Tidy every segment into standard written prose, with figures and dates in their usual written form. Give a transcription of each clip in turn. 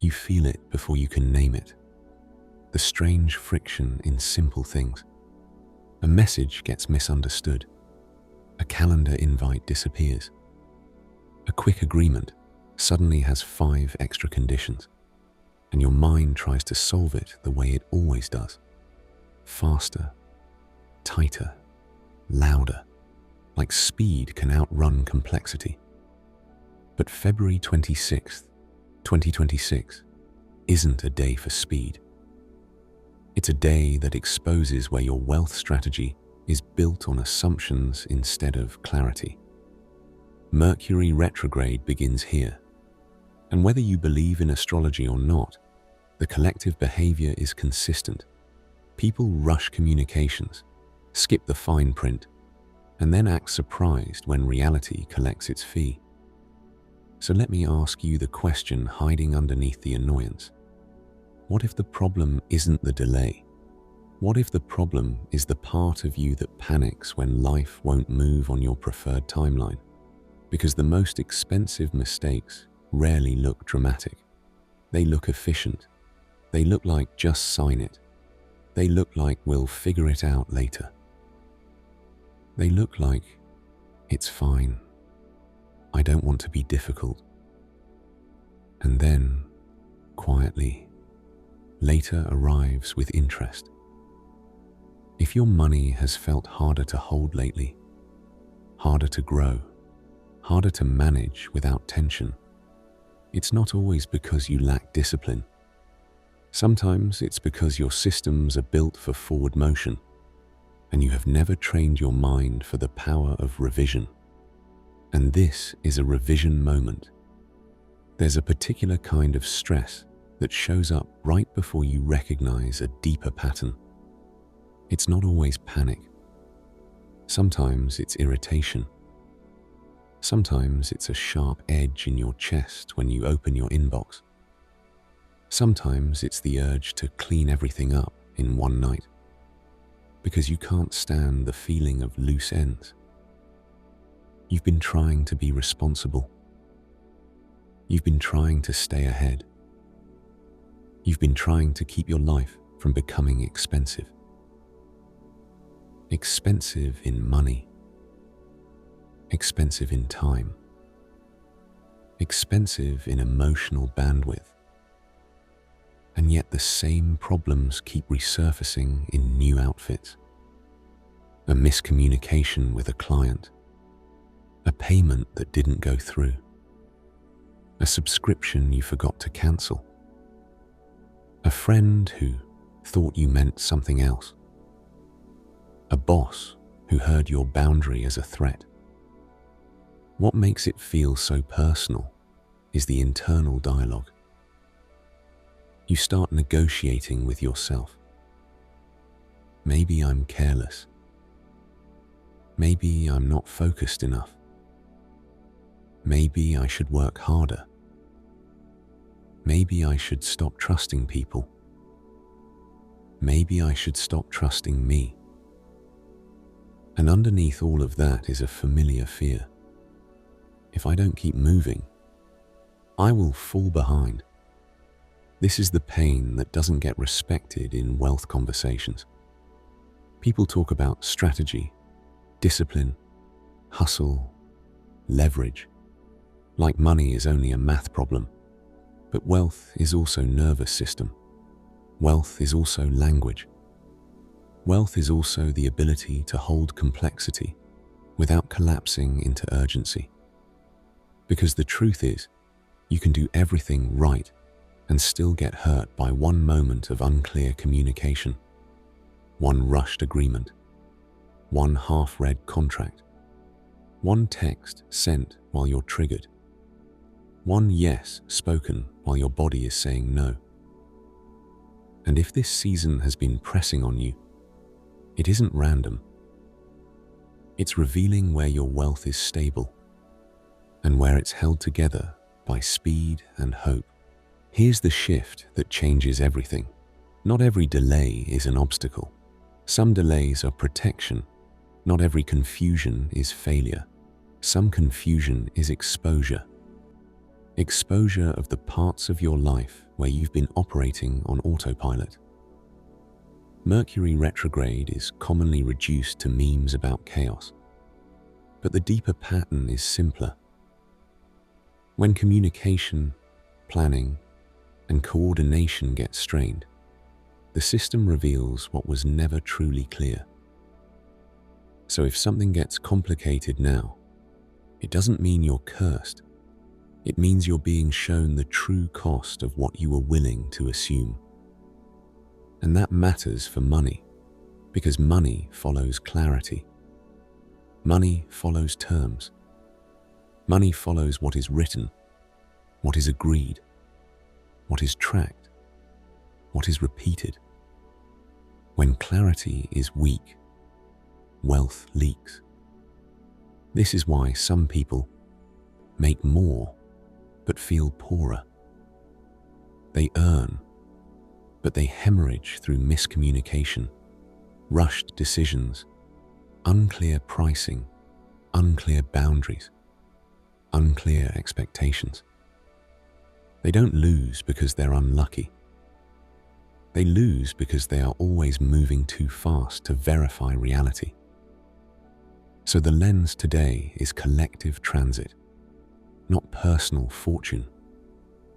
You feel it before you can name it. The strange friction in simple things. A message gets misunderstood. A calendar invite disappears. A quick agreement suddenly has 5 extra conditions, and your mind tries to solve it the way it always does. Faster, tighter, louder, like speed can outrun complexity. But February 26th, 2026 isn't a day for speed. It's a day that exposes where your wealth strategy is built on assumptions instead of clarity. Mercury Retrograde begins here, and whether you believe in astrology or not, the collective behavior is consistent. People rush communications, skip the fine print, and then act surprised when reality collects its fee. So let me ask you the question hiding underneath the annoyance. What if the problem isn't the delay? What if the problem is the part of you that panics when life won't move on your preferred timeline? Because the most expensive mistakes rarely look dramatic. They look efficient. They look like just sign it. They look like we'll figure it out later. They look like it's fine. I don't want to be difficult. And then, quietly, later arrives with interest. If your money has felt harder to hold lately, harder to grow, harder to manage without tension, it's not always because you lack discipline. Sometimes it's because your systems are built for forward motion, and you have never trained your mind for the power of revision. And this is a revision moment. There's a particular kind of stress that shows up right before you recognize a deeper pattern. It's not always panic. Sometimes it's irritation. Sometimes it's a sharp edge in your chest when you open your inbox. Sometimes it's the urge to clean everything up in one night, because you can't stand the feeling of loose ends. You've been trying to be responsible. You've been trying to stay ahead. You've been trying to keep your life from becoming expensive. Expensive in money. Expensive in time. Expensive in emotional bandwidth. And yet the same problems keep resurfacing in new outfits. A miscommunication with a client. A payment that didn't go through. A subscription you forgot to cancel. A friend who thought you meant something else. A boss who heard your boundary as a threat. What makes it feel so personal is the internal dialogue. You start negotiating with yourself. Maybe I'm careless. Maybe I'm not focused enough. Maybe I should work harder. Maybe I should stop trusting people. Maybe I should stop trusting me. And underneath all of that is a familiar fear. If I don't keep moving, I will fall behind. This is the pain that doesn't get respected in wealth conversations. People talk about strategy, discipline, hustle, leverage, like money is only a math problem. But wealth is also nervous system. Wealth is also language. Wealth is also the ability to hold complexity without collapsing into urgency. Because the truth is, you can do everything right and still get hurt by one moment of unclear communication, one rushed agreement, one half-read contract, one text sent while you're triggered, one yes spoken while your body is saying no. And if this season has been pressing on you, it isn't random. It's revealing where your wealth is stable and where it's held together by speed and hope. Here's the shift that changes everything. Not every delay is an obstacle. Some delays are protection. Not every confusion is failure. Some confusion is exposure. Exposure of the parts of your life where where you've been operating on autopilot. Mercury retrograde is commonly reduced to memes about chaos, but the deeper pattern is simpler. When communication, planning, and coordination get strained, the system reveals what was never truly clear. So if something gets complicated now, it doesn't mean you're cursed. It means you're being shown the true cost of what you were willing to assume. And that matters for money, because money follows clarity. Money follows terms. Money follows what is written, what is agreed, what is tracked, what is repeated. When clarity is weak, wealth leaks. This is why some people make more but feel poorer. They earn, but they hemorrhage through miscommunication, rushed decisions, unclear pricing, unclear boundaries, unclear expectations. They don't lose because they're unlucky. They lose because they are always moving too fast to verify reality. So the lens today is collective transit, not personal fortune.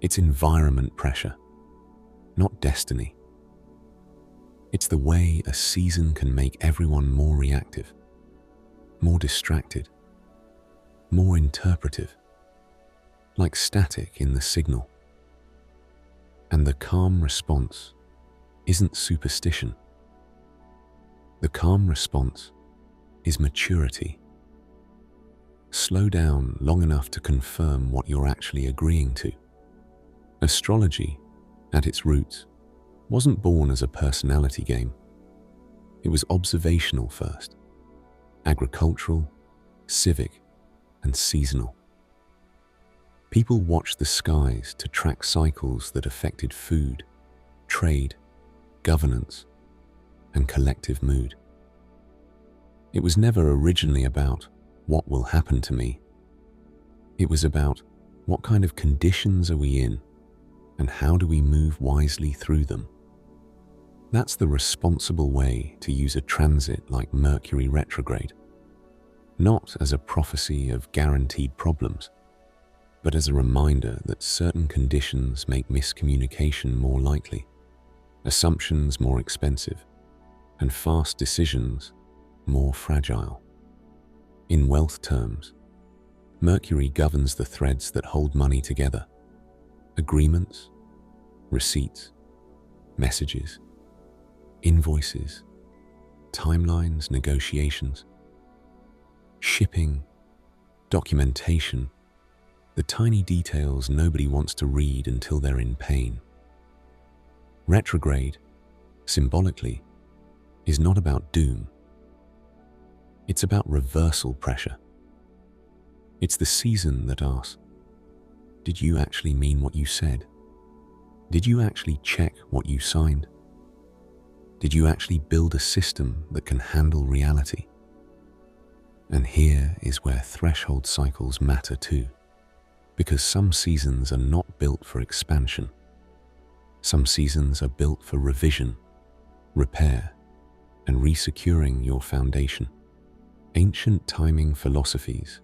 It's environment pressure, not destiny. It's the way a season can make everyone more reactive, more distracted, more interpretive, like static in the signal. And the calm response isn't superstition. The calm response is maturity. Slow down long enough to confirm what you're actually agreeing to. Astrology, at its roots, wasn't born as a personality game. It was observational first, agricultural, civic, and seasonal. People watched the skies to track cycles that affected food, trade, governance, and collective mood. It was never originally about what will happen to me. It was about what kind of conditions are we in and how do we move wisely through them. That's the responsible way to use a transit like Mercury retrograde, not as a prophecy of guaranteed problems, but as a reminder that certain conditions make miscommunication more likely, assumptions more expensive, and fast decisions more fragile. In wealth terms, Mercury governs the threads that hold money together: agreements, receipts, messages, invoices, timelines, negotiations, shipping, documentation, the tiny details nobody wants to read until they're in pain. Retrograde, symbolically, is not about doom. It's about reversal pressure. It's the season that asks, did you actually mean what you said? Did you actually check what you signed? Did you actually build a system that can handle reality? And here is where threshold cycles matter too, because some seasons are not built for expansion. Some seasons are built for revision, repair, and resecuring your foundation. Ancient timing philosophies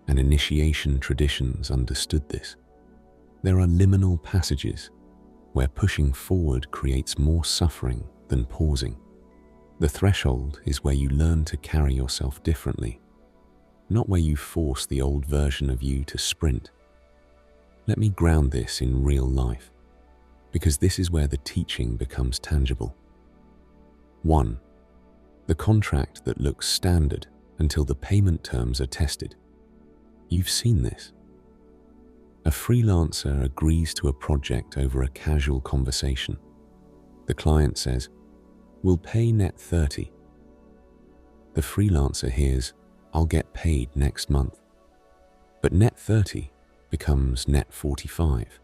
and initiation traditions understood this. There are liminal passages where pushing forward creates more suffering than pausing. The threshold is where you learn to carry yourself differently, not where you force the old version of you to sprint. Let me ground this in real life, because this is where the teaching becomes tangible. 1. The contract that looks standard until the payment terms are tested. You've seen this. A freelancer agrees to a project over a casual conversation. The client says, "We'll pay net 30. The freelancer hears, "I'll get paid next month." But net 30 becomes net 45.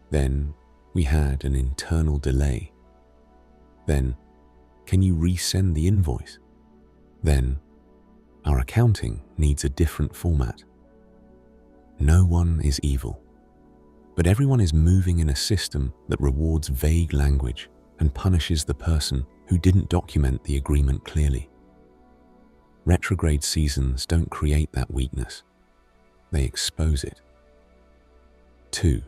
Then we had an internal delay. Then, can you resend the invoice? Then, our accounting needs a different format. No one is evil. But everyone is moving in a system that rewards vague language and punishes the person who didn't document the agreement clearly. Retrograde seasons don't create that weakness. They expose it. 2.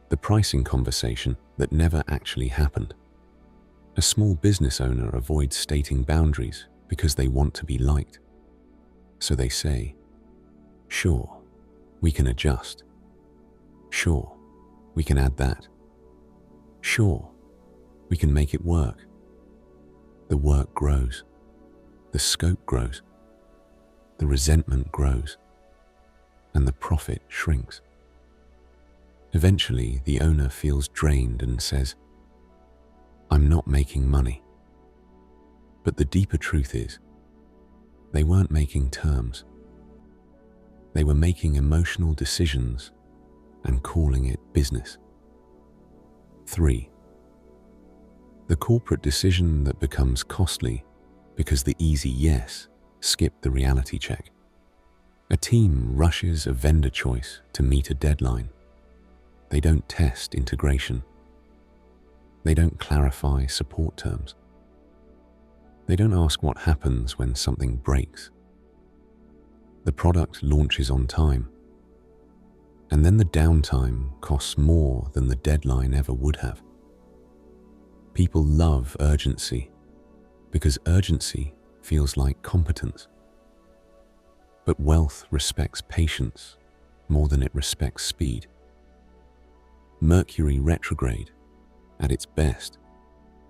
The pricing conversation that never actually happened. A small business owner avoids stating boundaries because they want to be liked. So they say, "Sure, we can adjust. Sure, we can add that. Sure, we can make it work." The work grows. The scope grows. The resentment grows. And the profit shrinks. Eventually, the owner feels drained and says, "I'm not making money." But the deeper truth is, they weren't making terms. They were making emotional decisions and calling it business. 3. The corporate decision that becomes costly because the easy yes skipped the reality check. A team rushes a vendor choice to meet a deadline. They don't test integration. They don't clarify support terms. They don't ask what happens when something breaks. The product launches on time, and then the downtime costs more than the deadline ever would have. People love urgency because urgency feels like competence. But wealth respects patience more than it respects speed. Mercury Retrograde, at its best,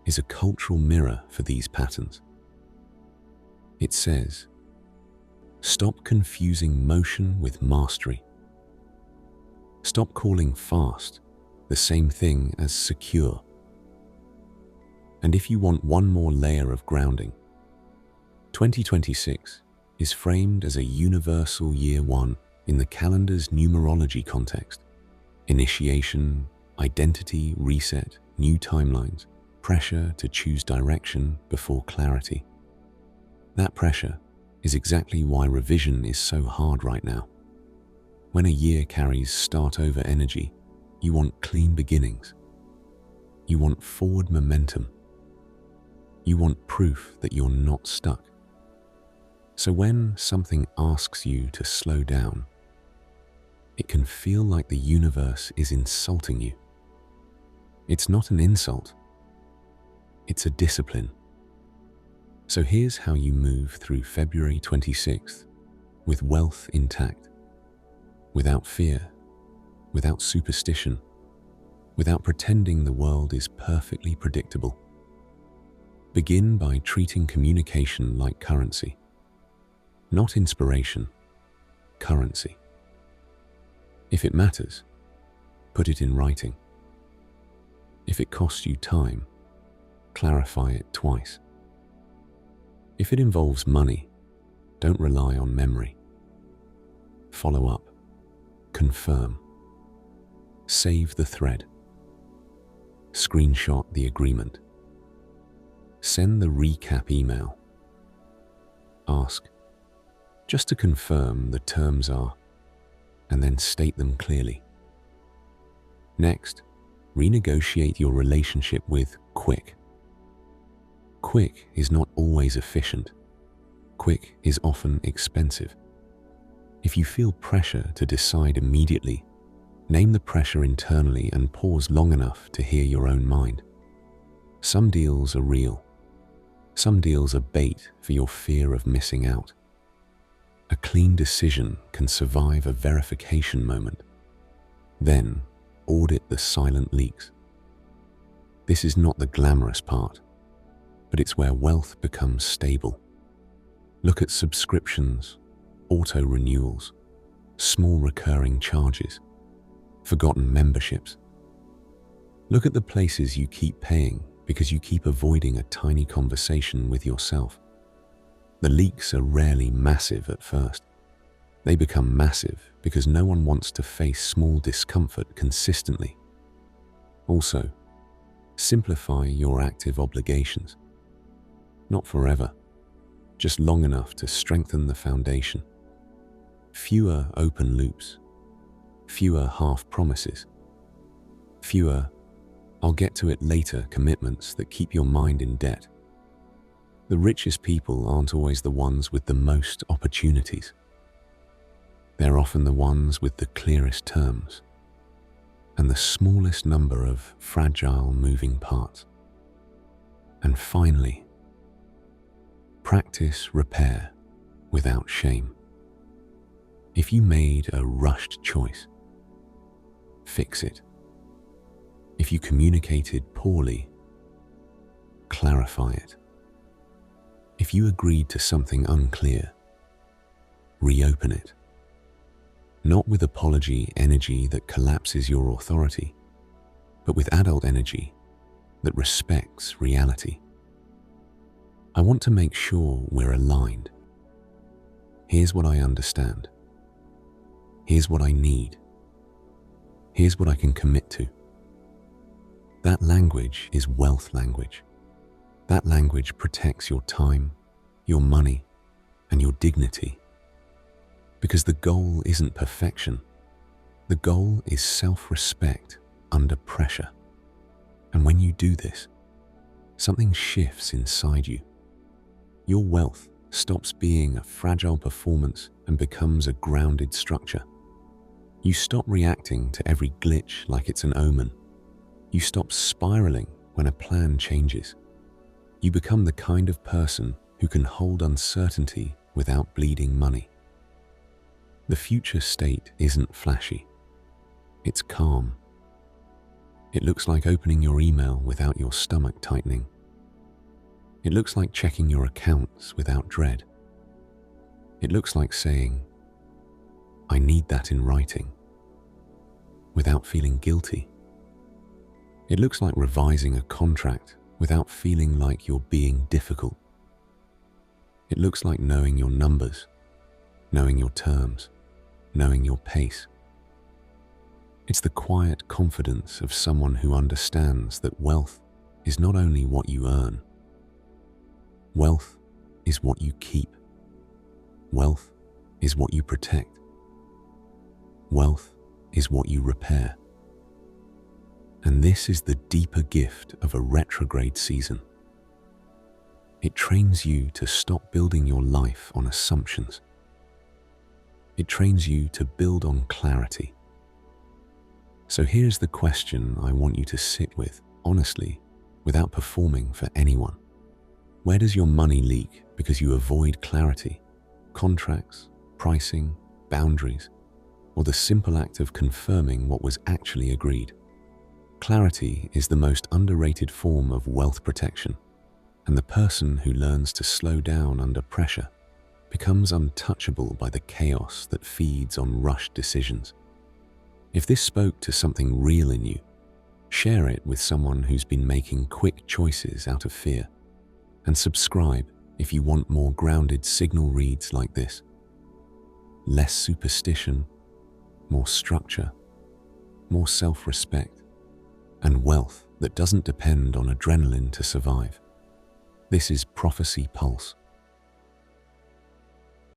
is a cultural mirror for these patterns. It says, stop confusing motion with mastery. Stop calling fast the same thing as secure. And if you want one more layer of grounding, 2026 is framed as a universal year one in the calendar's numerology context. Initiation, identity, reset, new timelines, pressure to choose direction before clarity. That pressure is exactly why revision is so hard right now. When a year carries start-over energy, you want clean beginnings. You want forward momentum. You want proof that you're not stuck. So when something asks you to slow down, it can feel like the universe is insulting you. It's not an insult. It's a discipline. So here's how you move through February 26th with wealth intact, without fear, without superstition, without pretending the world is perfectly predictable. Begin by treating communication like currency. Not inspiration, currency. If it matters, put it in writing. If it costs you time, clarify it twice. If it involves money, don't rely on memory. Follow up, confirm, save the thread, screenshot the agreement, send the recap email. Ask, just to confirm the terms are, and then state them clearly. Next, renegotiate your relationship with quick. Quick is not always efficient. Quick is often expensive. If you feel pressure to decide immediately, name the pressure internally and pause long enough to hear your own mind. Some deals are real. Some deals are bait for your fear of missing out. A clean decision can survive a verification moment. Then, audit the silent leaks. This is not the glamorous part, but it's where wealth becomes stable. Look at subscriptions, auto-renewals, small recurring charges, forgotten memberships. Look at the places you keep paying because you keep avoiding a tiny conversation with yourself. The leaks are rarely massive at first. They become massive because no one wants to face small discomfort consistently. Also, simplify your active obligations. Not forever, just long enough to strengthen the foundation. Fewer open loops, fewer half promises, Fewer "I'll get to it later" commitments that keep your mind in debt. The richest people aren't always the ones with the most opportunities. They're often the ones with the clearest terms and the smallest number of fragile moving parts. And finally, practice repair without shame. If you made a rushed choice, fix it. If you communicated poorly, clarify it. If you agreed to something unclear, reopen it. Not with apology energy that collapses your authority, but with adult energy that respects reality. I want to make sure we're aligned. Here's what I understand. Here's what I need. Here's what I can commit to. That language is wealth language. That language protects your time, your money, and your dignity. Because the goal isn't perfection. The goal is self-respect under pressure. And when you do this, something shifts inside you. Your wealth stops being a fragile performance and becomes a grounded structure. You stop reacting to every glitch like it's an omen. You stop spiraling when a plan changes. You become the kind of person who can hold uncertainty without bleeding money. The future state isn't flashy. It's calm. It looks like opening your email without your stomach tightening. It looks like checking your accounts without dread. It looks like saying, "I need that in writing," without feeling guilty. It looks like revising a contract without feeling like you're being difficult. It looks like knowing your numbers, knowing your terms, knowing your pace. It's the quiet confidence of someone who understands that wealth is not only what you earn. Wealth is what you keep. Wealth is what you protect. Wealth is what you repair. And this is the deeper gift of a retrograde season. It trains you to stop building your life on assumptions. It trains you to build on clarity. So here's the question I want you to sit with, honestly, without performing for anyone. Where does your money leak because you avoid clarity, contracts, pricing, boundaries, or the simple act of confirming what was actually agreed? Clarity is the most underrated form of wealth protection, and the person who learns to slow down under pressure becomes untouchable by the chaos that feeds on rushed decisions. If this spoke to something real in you, share it with someone who's been making quick choices out of fear, and subscribe if you want more grounded signal reads like this. Less superstition, more structure, more self-respect, and wealth that doesn't depend on adrenaline to survive. This is Prophecy Pulse.